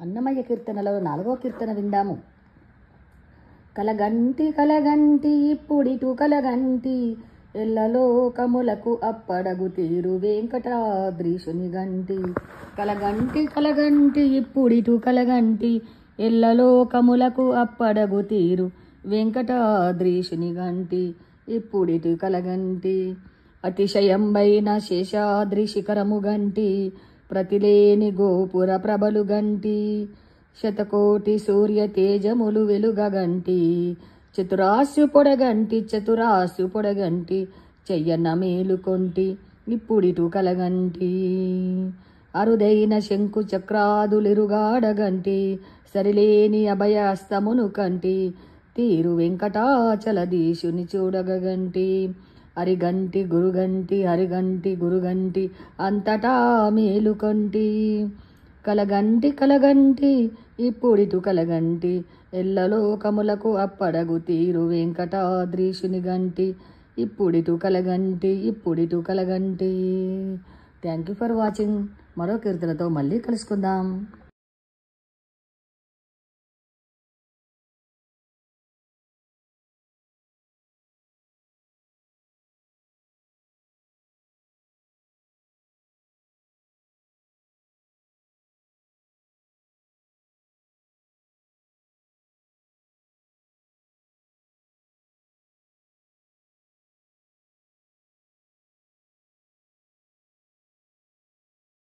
అన్నమయ్య కీర్తనలో 4వ కీర్తన విందాము. కలగంటి కలగంటి ఇప్పుడిటు కలగంటి ఎల్లలోకములకు అప్పడగు తీరు వెంకటాద్రీశుని గంటి. కలగంటి కలగంటి ఇప్పుడిటు కలగంటి ఎల్లలోకములకు అప్పడగు తీరు వెంకటాద్రీశుని గంటి. ఇప్పుడిటు కలగంటి అతిశయంబైన శేషాద్రి శిఖరము గంటి ప్రతిలేని గోపుర ప్రభలు గంటి శతకోటి సూర్య తేజములు వెలుగగంటి చతురాస్సు పొడగంటి చెయ్యన్న మేలుకొంటి ఇప్పుడిటు కలగంటి. అరుదైన శంకు చక్రాదులిరుగాడగంటి సరిలేని అభయాస్తమును కంటి తీరు వెంకటాచలధీశుని చూడగంటి. హరిగంటి గురుగంటి అంతటా మేలుకొంటి. కలగంటి కలగంటి ఇప్పుడిటు కలగంటి ఎల్లలోకములకు అప్పడగు తీరు వెంకటాద్రీశుని గంటి. ఇప్పుడిటు కలగంటి. Thank you for watching. మరో కీర్తనతో మళ్ళీ కలుసుకుందాం.